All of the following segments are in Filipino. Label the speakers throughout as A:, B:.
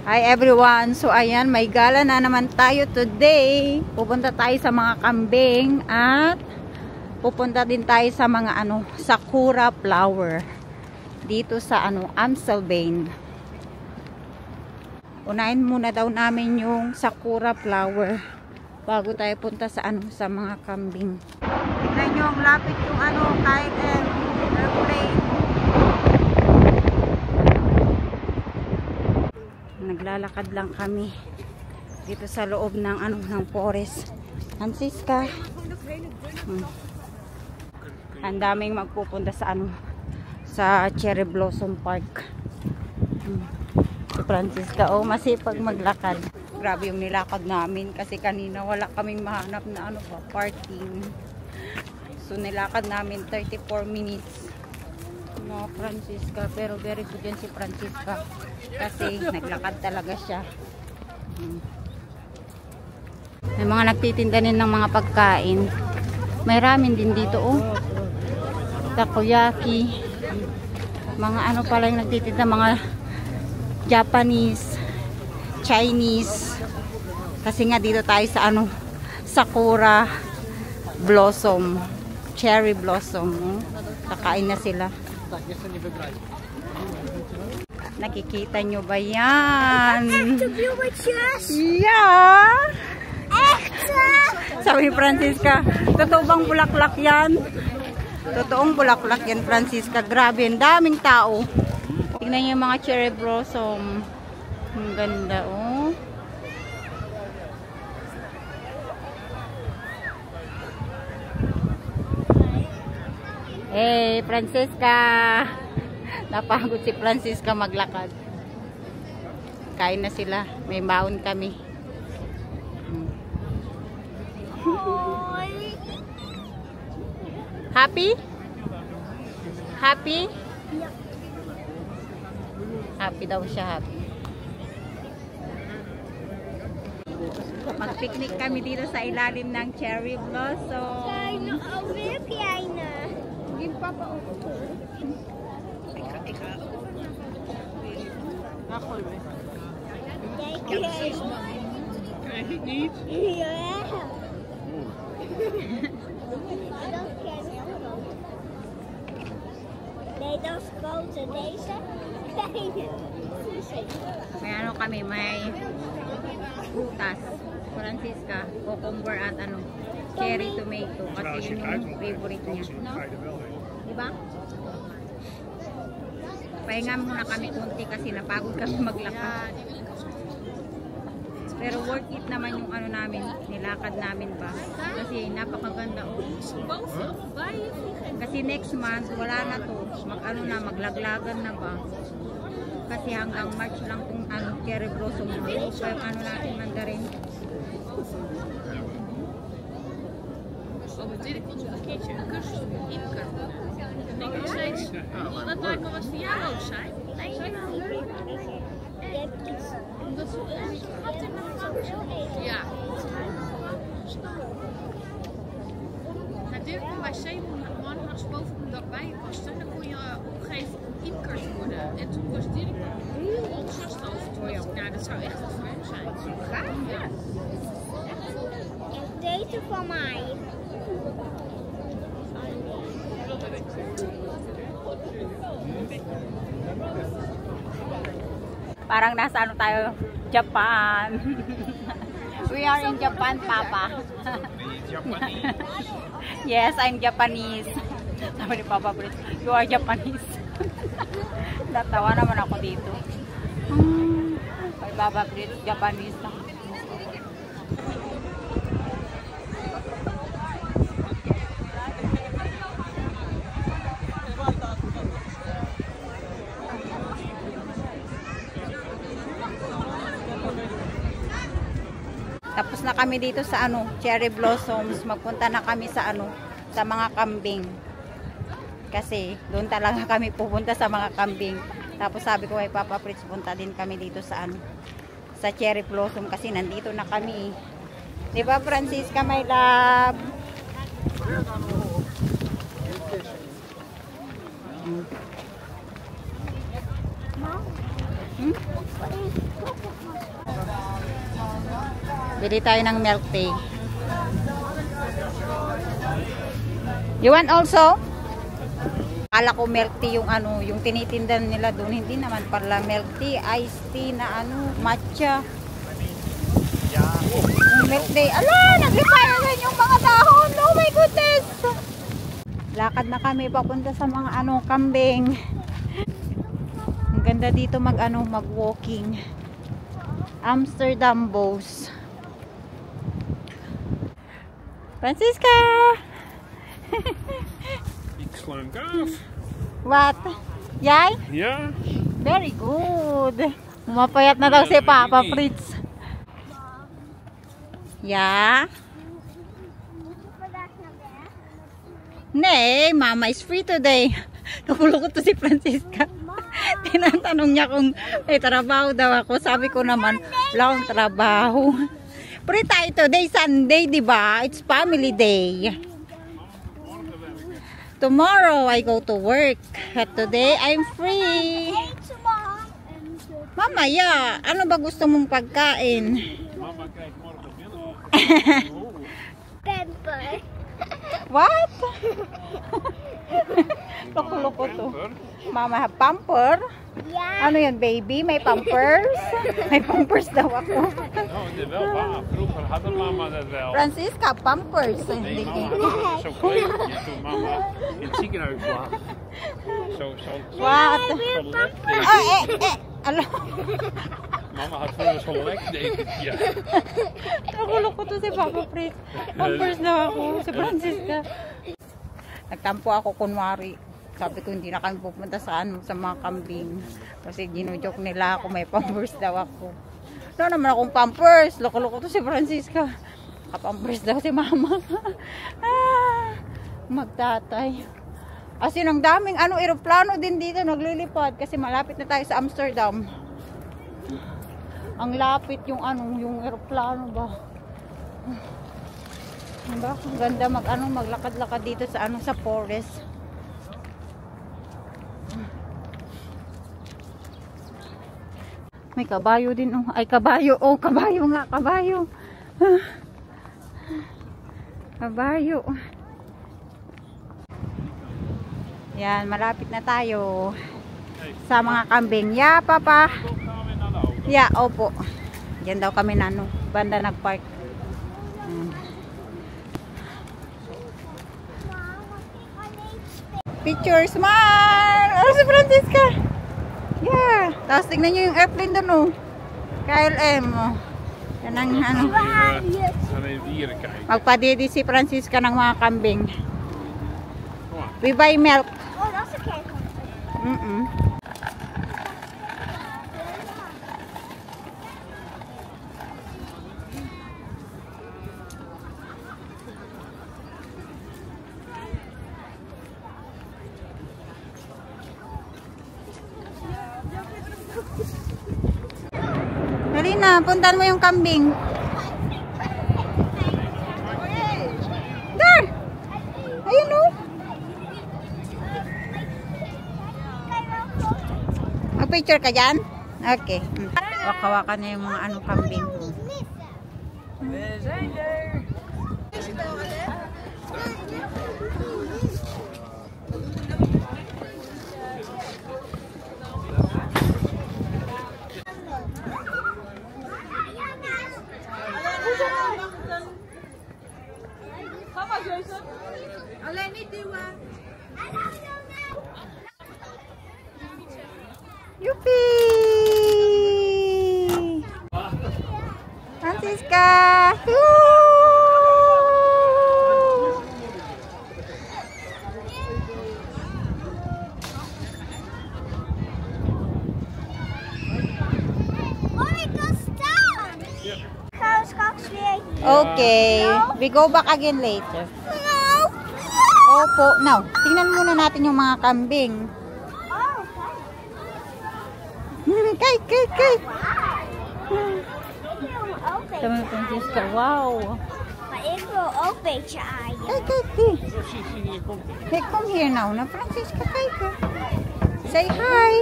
A: Hi everyone! So ayan, may gala na naman tayo today. Pupunta tayo sa mga kambing at pupunta din tayo sa mga sakura flower dito sa Amstelveen. Unahin muna daw namin yung sakura flower bago tayo punta sa sa mga kambing. Tignan nyo ang lapit yung KLM airplane. Naglalakad lang kami dito sa loob ng ng forest. Francisca. Ang daming magpupunta sa sa Cherry Blossom Park. Si Francisca, masipag maglakad. Grabe yung nilakad namin kasi kanina wala kaming mahanap na parking. So nilakad namin 34 minutes. Mga Francisca, pero very good yan si Francisca kasi naglakad talaga siya. May mga nagtitinda din ng mga pagkain. May ramen din dito takoyaki, mga pala yung nagtitinda, mga Japanese, Chinese, kasi nga dito tayo sa sakura blossom, cherry blossom. Kakain na sila. Nakikita nyo ba yan? Yeah! Sabi ni Francisca, totoo bang bulaklak yan? Totoong bulaklak yan, Francisca. Grabe, ang daming tao. Tingnan nyo yung mga cherry blossom. Ang ganda, Hey, Francisca! Napagod si Francisca maglakad. Kain na sila. May baon kami. Happy? Happy? Happy daw siya, happy. Mag-picnic kami dito sa ilalim ng cherry blossom.
B: Krijg ik niet?
C: Ja. Nee, dat is grote. Deze kleine.
A: May kami, may prutas. Francisca, cucumber at cherry tomato. Kasi yun yung favorite niya. Diba? Pahinga muna kami kunti kasi napagod kami maglakad. Pero worth it naman yung namin, nilakad namin ba. Kasi napakaganda Kasi next month wala na to. Maglaglagan na ba. Kasi hanggang March lang kung cherry blossom. So yung natin mandarin.
B: Op het werk komt een keertje een cursus op een imker. Dan denk ik nog steeds, dat lijkt me wat voor jou ook zijn. Nee, omdat ze een beetje gat in mijn vingers. Ja. Natuurlijk kon bij 700 man als boven op dat bij je paste, dan kon je opgeven om imker te worden. En toen was Dirk heel enthousiast over. Toen dacht ik, nou dat zou echt wat voor hem zijn. Gaaf, ja.
C: Deze van mij.
A: Parang nasa tayo, Japan. We are in Japan, Papa. Yes, I'm Japanese. Sabi ni Papa, you are Japanese. Natawa naman ako dito. Kay Papa, Japanese na. Tapos na kami dito sa cherry blossoms. Magpunta na kami sa sa mga kambing. Kasi doon talaga kami pupunta sa mga kambing. Tapos sabi ko kay Papa Fritz, punta din kami dito sa sa cherry blossom kasi nandito na kami. 'Di ba, Francisca, my love? Bili tayo ng milk tea. You want also? Akala ko milk tea yung ano, yung tinitindan nila doon. Hindi naman pala milk tea, iced tea na ano, matcha. Yung milk tea. Ala, nag-repire na yung mga dahon. Oh my goodness! Lakad na kami papunta sa mga ano, kambing. Ang ganda dito mag ano, mag-walking. Amsterdam Bos. Francisca!
D: Ik sla hem gaaf.
A: What? Yay?
D: Ja.
A: Very good. Umapayat na daw si Papa Fritz. Yeah? Nee, Mama is free today. Nakulukot to si Francisca. Tinatanong niya kung may trabaho daw ako. Sabi ko naman, wala akong trabaho. Free tayo today, Sunday, di ba? It's family day. Tomorrow, I go to work. But today, I'm free. Mamaya, ano ba gusto mong pagkain?
D: Mama krijgt morgen binnen.
C: Pamper.
A: What? Loko-loko to. Mama have pamper?
C: Ja.
A: Ano yan, baby? May pampers? May pampers daw ako.
D: Oh, dit is wel waar. Vroeger had mama dat wel.
A: Francisca, pampers.
D: Nee, mama had zo klein. Toen mama in het ziekenhuis lag. Zo
A: What?
D: lekdekentje.
A: Ano?
D: Mama had vroeger zo'n lekdekentje.
A: Nakuloko to si Papa Fritz. Pampers daw ako. Si Francisca. Nagtampo ako kunwari. Sabi ko hindi na kami pupunta sa ano, sa mga kambing. Kasi ginujoke nila ako may pampers daw ako. Wala naman akong pampers. Loko-loko to si Francisca. Kapampers daw si Mama. Magtatay. Kasi ang daming ano, eroplano din dito naglilipad. Kasi malapit na tayo sa Amsterdam. Ang lapit yung ano, yung eroplano ba. Diba? Ang ganda mag ano, maglakad-lakad dito sa ano, sa forest. May kabayo din. Oh. Ay, kabayo. Oh, kabayo nga. Kabayo. Kabayo. Yan, malapit na tayo sa mga kambing. Yeah, Papa. Yeah, opo. Diyan daw kami na ano, banda nagpark. Picture, smile! Oh, si Francisca! Yeah! Tapos tignan nyo yung airplane doon, oh. KLM, oh. Yan ang, ano. Magpadidi si Francisca ng mga kambing. We buy milk.
C: Oh, that's okay.
A: Dali na, puntan mo yung kambing. There! Ayun, oh. Mag-picture ka dyan? Okay. Waka-waka na yung mga ano kambing.
E: We zijn er!
B: Alleen niet duwen.
A: Yuppie! Francisca! Woo! Okay. We go back again later. Opo. Now, tingnan muna natin yung mga kambing. Kay. Sabi ng Francisca, wow.
C: Maar ik wil ook een beetje aaien.
A: Kijk. Hey, come here now. Na Francisca, kijk. Say hi.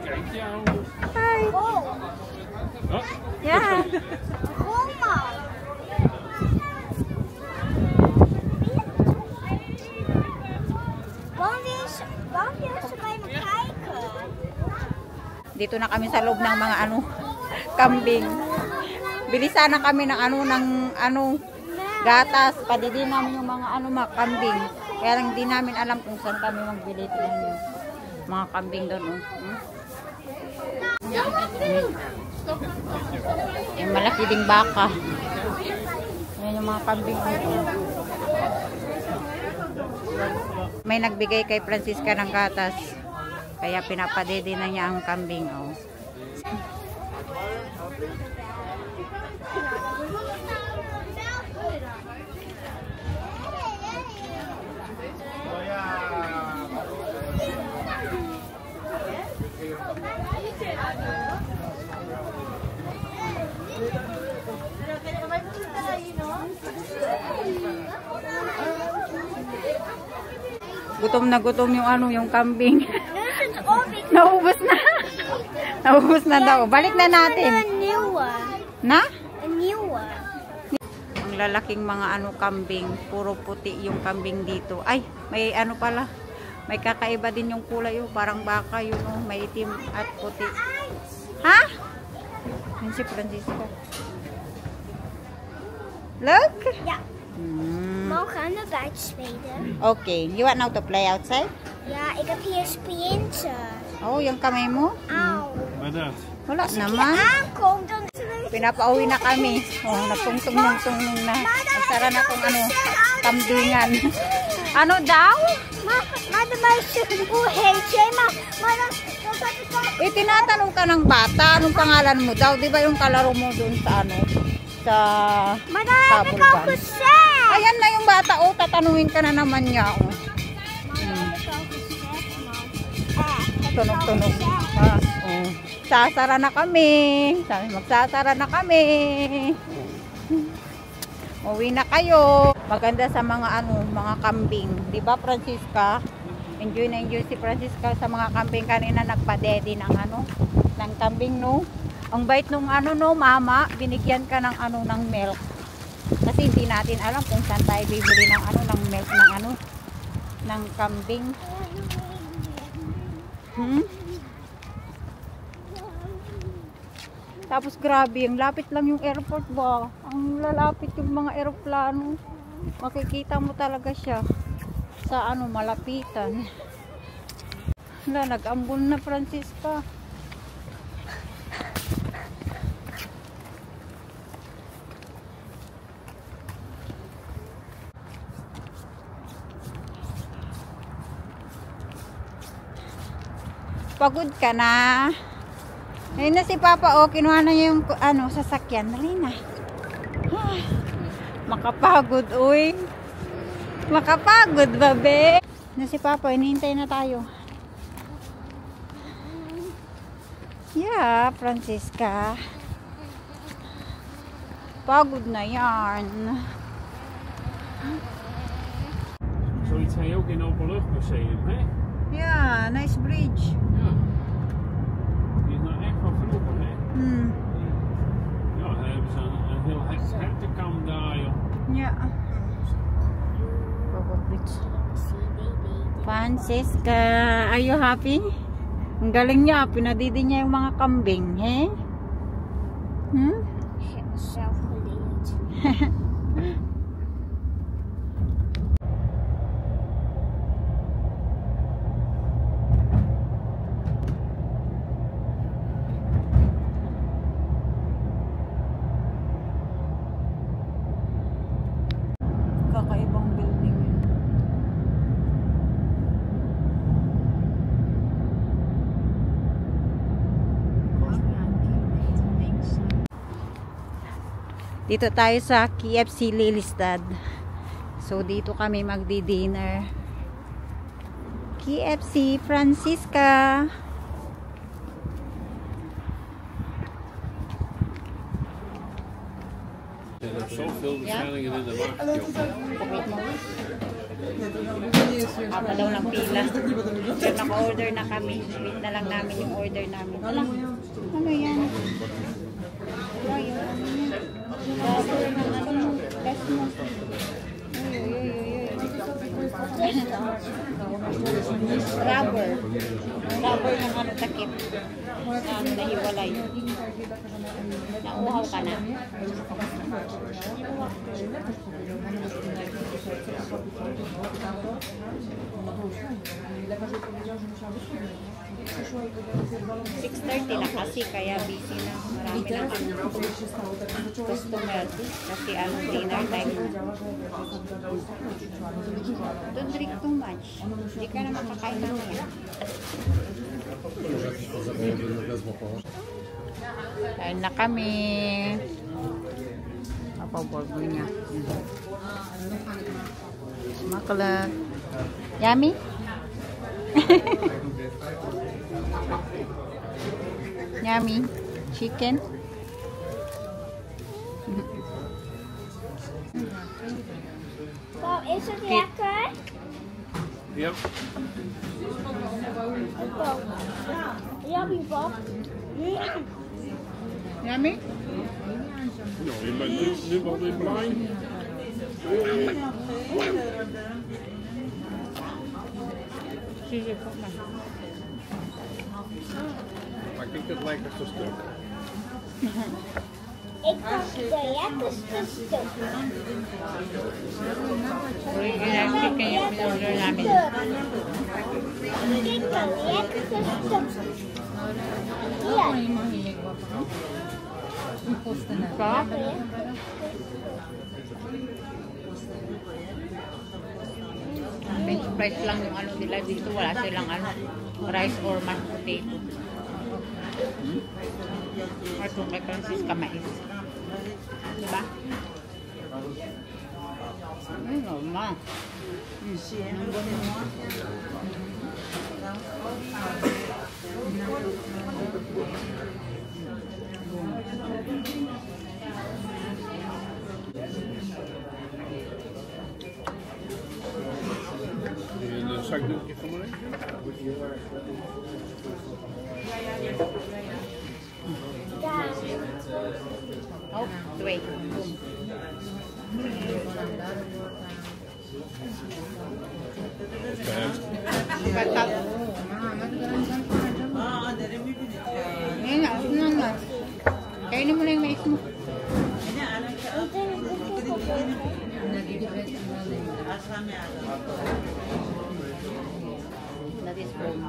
D: Kijk jou.
A: Hi.
C: Oh.
D: Oh.
A: Yeah.
C: Oma. Waarom wil ze bij me kijken?
A: Dito na kami sa loob ng mga kambing. Bilisan na kami ng gatas. Padidi namin yung mga kambing. Kaya lang hindi namin alam kung saan kami magbili ng mga kambing doon. Yung malaki ding baka. Ayan yung mga kambing. May nagbigay kay Francisca ng gatas. Kaya pinapadede na niya ang kambing. Oh. Gutom na gutom yung kambing. Naubos na. Naubos na daw. Balik na natin. Na? Ang lalaking mga kambing. Puro puti yung kambing dito. Ay, may pala. May kakaiba din yung kulay. Parang baka yun. May itim at puti. Ha? Yan si Francisca. Look.
C: Ja. Mogen we buiten spelen?
A: Okay. You want now to play outside?
C: Ja, ik heb hier splinter.
A: Oh, yung kamay mo?
C: Auw.
D: Maar dat.
A: Wala
C: Als ik
A: naman.
C: hier aankom, dan...
A: Pinapauwi na kami. Oh, nagtungtong-tungtong na. Magsara na tong kambingan. Ano daw?
C: Maar de meisje, hoe heet jij? Maar dan zat ik al...
A: Tinatanong ka ng bata, anong pangalan mo daw? Di ba yung kalaro mo dun sa sa
C: Maar dat heb ik al gezegd.
A: Ayan na yung bata. Oh, tatanungin ka na naman niya. Oh.
C: Maar dat heb ik al gezegd, man.
A: Tunog-tunog. Ah, oh. Sasara na kami. Sabi, magsasara na kami. Uwi na kayo. Maganda sa mga mga kambing. 'Di ba, Francisca? Enjoy na enjoy si Francisca sa mga kambing. Kanina nagpa-daddy ng ng kambing, no? Ang bait nung mama, binigyan ka ng ng milk. Kasi hindi natin alam kung saan tayo bibili ng ng milk ng kambing. Tapos grabe, ang lapit lang yung airport ba? Ang lalapit yung mga eroplano. Makikita mo talaga siya sa malapitan. Nag-ambon na Francisca. Pagod ka na. Ayun na si Papa, kinuha na niya yung sasakyan. Dali na. Makapagod, uy. Makapagod, babe. Na si Papa, hinihintay na tayo. Yeah, Francisca. Pagod na yan.
D: Zoiets heb je ook in Openluchtmuseum, hè?
A: Yeah, nice bridge.
D: Ja. Die is nou echt van vroeger, hè? Ja, daar hebben ze een heel hertenkam daar, joh.
A: Ja. Francisca, are you happy? Ang galing niya, pinadidi niya yung mga kambing, he?
C: Zelf geleerd.
A: Kakaibang building yun. Dito tayo sa KFC Lelystad. So dito kami magdi-dinner. KFC Francisca.
D: Zoveel bestellingen in de markt,
A: Haba daw ng pila. So naka-order na kami. Wait na lang namin yung order namin. Ano yan? Ano Rubber. Rubber ng ano takip. Nahiwalay. Nauhaw ka na. $6:30 na kasi kaya busy na. Marami na customer kasi ano dinner time. Don't drink too much. Hindi ka na makakain na yan. Kain na kami. Papaborgo niya. Smakala. Yummy? Yummy. Chicken.
C: Bob, is het lekker?
D: Yep.
C: Bob. Yummy, Bob.
A: Yummy?
D: No, je bent nu wel weer blind. Maar ik het lekkerste stuk.
C: Ik pak de lekkerste stuk.
A: Original chicken yung pinorder namin.
C: Kijk, de lekkerste stuk. Hier.
A: Sarap. French fries lang yung ano nila dito. Wala silang ano, rice or mashed potato. At kung kay Francisca mais. Diba? Normal.
D: Een zakdoekje van mij.
A: Oh, wait. Patap. Ngayon na. Kainin mo na yung mais mo. That is for me.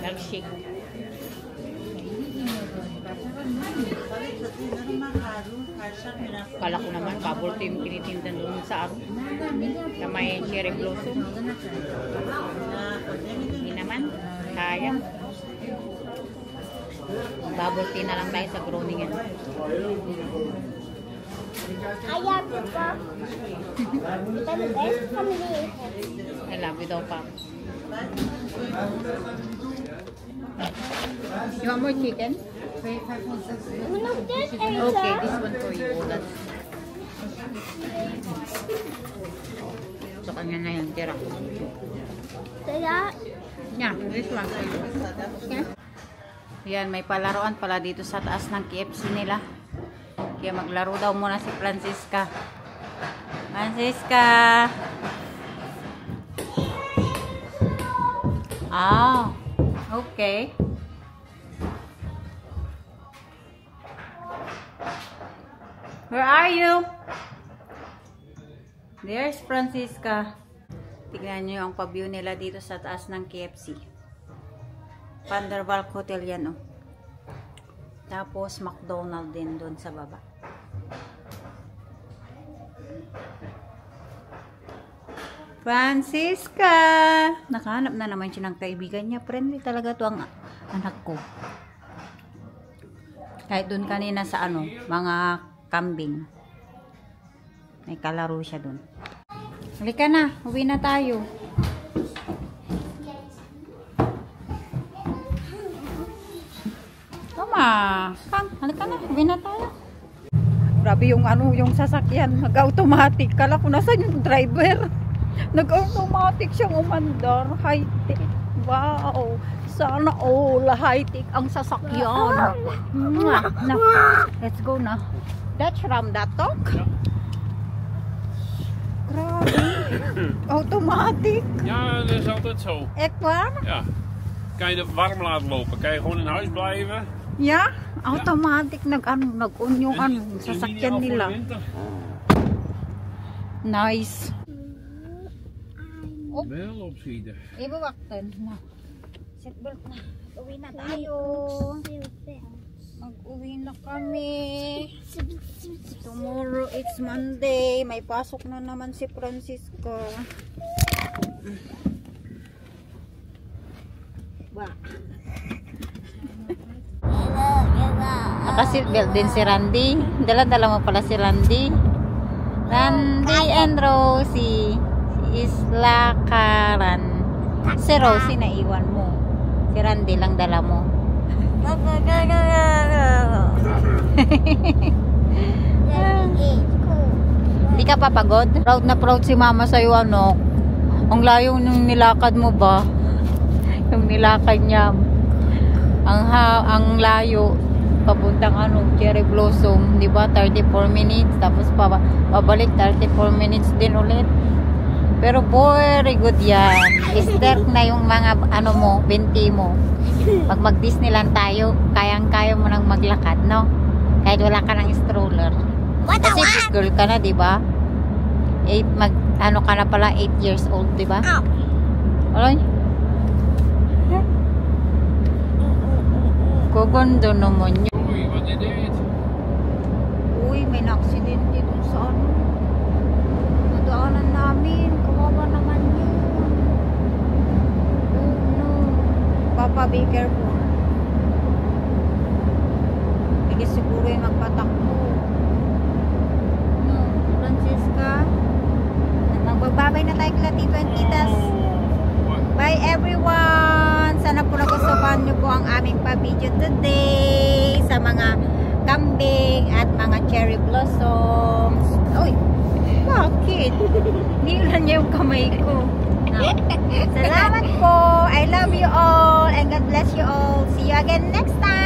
A: Milkshake. Kala ko naman bubble tea yung tinitindan doon sa aro na may cherry blossom. Hindi naman. Sayang. Bubble tea na lang tayo sa Groningen.
C: Ayan, Bob. Dat is best van mijn leven.
A: I love you daw pa. You want more chicken?
C: Moet nog dit eten?
A: Okay, this one for you. That's... So, kanya na yung tira.
C: Ja.
A: Yeah, this one for you. Okay? Yan, may palaruan pala dito sa taas ng KFC nila. Kaya maglaro daw muna si Francisca. Francisca! Ah, okay. Where are you? There's Francisca. Tignan nyo ang pa-view nila dito sa taas ng KFC. Vandervalk Hotel yan, oh. Tapos McDonald's din doon sa baba. Francisca! Nakahanap na naman siya ng kaibigan niya. Friendly talaga to ang anak ko. Kahit doon kanina sa ano, mga kambing. May kalaro siya doon. Halika na, uwi na tayo. Tama. Kang, halika na, uwi na tayo. Grabe yung yung sasakyan, nag-automatic. Kala ko nasaan yung driver. Nag-automatic siyang umandar. High-tech. Wow. Sana all high-tech ang sasakyan. Na. Let's go na. Dutch Ram Datok. Grabe. Automatic.
D: Ja, dat is altijd zo.
A: Echt waar?
D: Ja. Kan je het warm laten lopen? Kan je gewoon in huis blijven?
A: Ja, automatic nag-on yung sasakyan nila. Nice.
D: Wel opschieten.
A: Even wachten. Na. Seatbelt na. Uwi na tayo. Mag-uwi na kami. Tomorrow it's Monday. May pasok na naman si Francisca. Ba. Naka-seatbelt din si Randy. Dala-dala mo pala si Randy. Randy and Rosie. Is lakaran. Si Rosie naiwan mo. Si Randy lang dala mo. Hindi ka papagod? Proud na proud si mama sa'yo, ano? Ang layo nung nilakad mo ba? Yung nilakad niya. Ang layo. Papuntang Cherry Blossom. Diba? 34 minutes. Tapos pabalik 34 minutes din ulit. Pero very good yan. Start na yung mga mo, 20 mo. Pag mag-Disneyland tayo, kayang-kaya mo nang maglakad, no? Kahit wala ka ng stroller. Kasi big girl ka na, diba? Ka na pala, 8 years old, diba? Alay? Gaganda naman yun.
D: Uy, wat is dit?
A: Uy, may na-accidente dun sa nadaanan namin. Kawawa naman yun. Oh no. Papa, be careful. Hindi siguro yung magpatakbo. No, Francisca. Magbababay na tayo kila Tito and Titas. Bye everyone! Sana po nagustuhan nyo po ang aming pa-video today sa mga kambing at mga cherry blossoms. Uy! Bakit? Nilan niya yung kamay ko. Salamat po! I love you all and God bless you all. See you again next time!